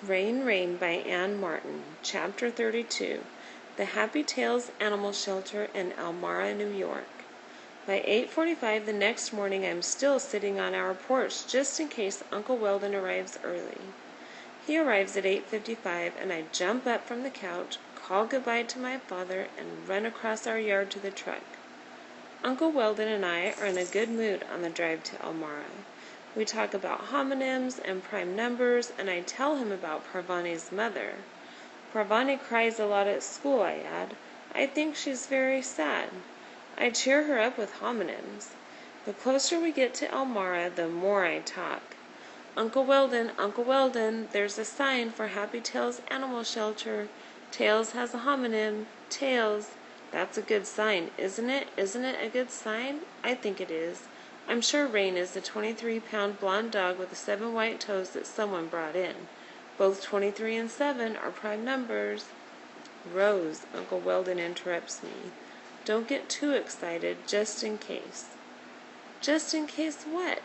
Rain, Rain by Anne Martin, Chapter 32, The Happy Tales Animal Shelter in Elmira, New York. By 8:45 the next morning I'm still sitting on our porch just in case Uncle Weldon arrives early. He arrives at 8:55 and I jump up from the couch, call goodbye to my father, and run across our yard to the truck. Uncle Weldon and I are in a good mood on the drive to Elmira. We talk about homonyms and prime numbers, and I tell him about Parvani's mother. Parvani cries a lot at school, I add. I think she's very sad. I cheer her up with homonyms. The closer we get to Elmira, the more I talk. Uncle Weldon, there's a sign for Happy Tales Animal Shelter. Tails has a homonym. Tails. That's a good sign, isn't it? Isn't it a good sign? I think it is. I'm sure Rain is the 23-pound blonde dog with the 7 white toes that someone brought in. Both 23 and 7 are prime numbers. Rose, Uncle Weldon interrupts me. Don't get too excited, just in case. Just in case what?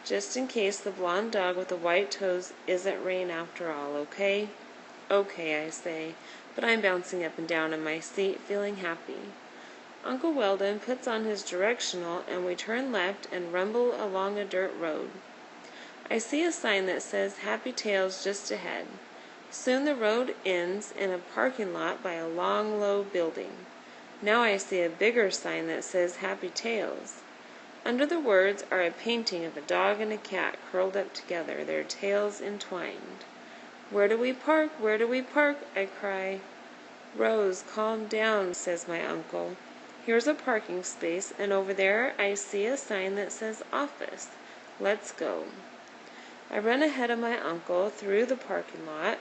Just in case the blonde dog with the white toes isn't Rain after all, okay? Okay, I say, but I'm bouncing up and down in my seat, feeling happy. Uncle Weldon puts on his directional and we turn left and rumble along a dirt road. I see a sign that says Happy Tales just ahead. Soon the road ends in a parking lot by a long, low building. Now I see a bigger sign that says Happy Tales. Under the words are a painting of a dog and a cat curled up together, their tails entwined. Where do we park? Where do we park? I cry. Rose, calm down, says my uncle. Here's a parking space, and over there I see a sign that says office. Let's go. I run ahead of my uncle through the parking lot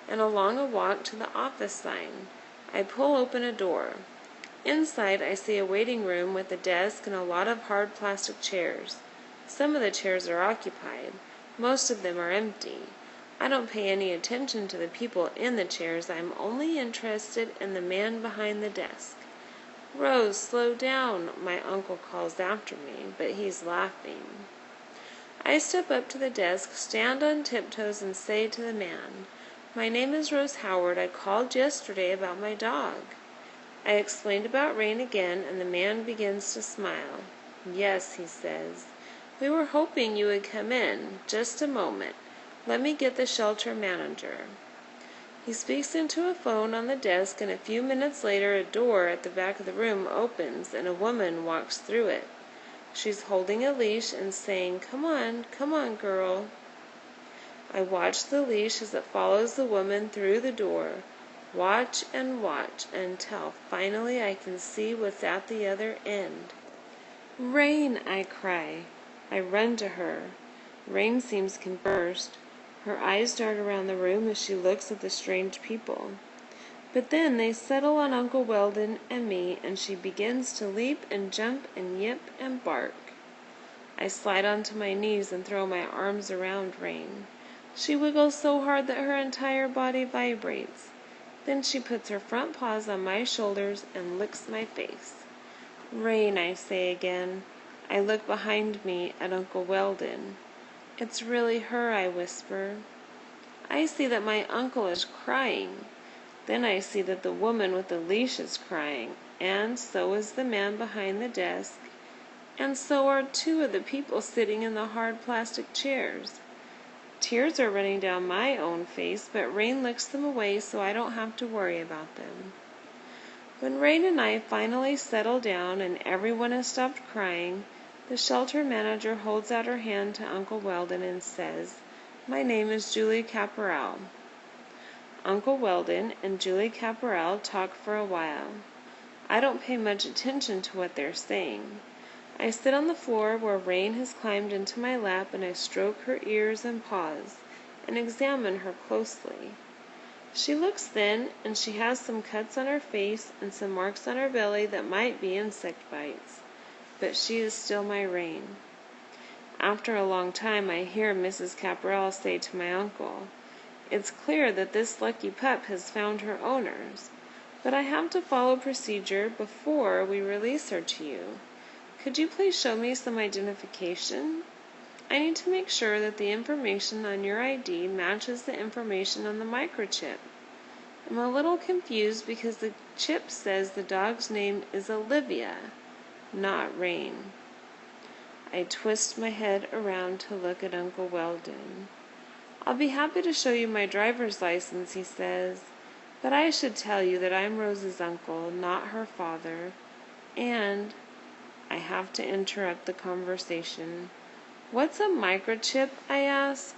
and along a walk to the office sign. I pull open a door. Inside I see a waiting room with a desk and a lot of hard plastic chairs. Some of the chairs are occupied. Most of them are empty. I don't pay any attention to the people in the chairs. I'm only interested in the man behind the desk. Rose, slow down, my uncle calls after me, but he's laughing. I step up to the desk, stand on tiptoes, and say to the man, My name is Rose Howard. I called yesterday about my dog. I explained about Rain again, and the man begins to smile. Yes, he says. We were hoping you would come in. Just a moment. Let me get the shelter manager. He speaks into a phone on the desk, and a few minutes later a door at the back of the room opens and a woman walks through it. She's holding a leash and saying, come on, girl. I watch the leash as it follows the woman through the door. Watch until finally I can see what's at the other end. Rain, I cry. I run to her. Rain seems confused. Her eyes dart around the room as she looks at the strange people. But then they settle on Uncle Weldon and me, and she begins to leap and jump and yip and bark. I slide onto my knees and throw my arms around Rain. She wiggles so hard that her entire body vibrates. Then she puts her front paws on my shoulders and licks my face. Rain, I say again. I look behind me at Uncle Weldon. It's really her, I whisper. I see that my uncle is crying. Then I see that the woman with the leash is crying, and so is the man behind the desk, and so are 2 of the people sitting in the hard plastic chairs. Tears are running down my own face, but Rain licks them away so I don't have to worry about them. When Rain and I finally settle down and everyone has stopped crying, the shelter manager holds out her hand to Uncle Weldon and says, My name is Julie Caporal. Uncle Weldon and Julie Caporal talk for a while. I don't pay much attention to what they're saying. I sit on the floor where Rain has climbed into my lap and I stroke her ears and paws and examine her closely. She looks thin and she has some cuts on her face and some marks on her belly that might be insect bites. But she is still my Rain. After a long time I hear Mrs. Caporal say to my uncle, It's clear that this lucky pup has found her owners, but I have to follow procedure before we release her to you. Could you please show me some identification? I need to make sure that the information on your ID matches the information on the microchip. I'm a little confused because the chip says the dog's name is Olivia, not Rain. I twist my head around to look at Uncle Weldon. I'll be happy to show you my driver's license, he says, but I should tell you that I'm Rose's uncle, not her father, and I have to interrupt the conversation. What's a microchip? I ask.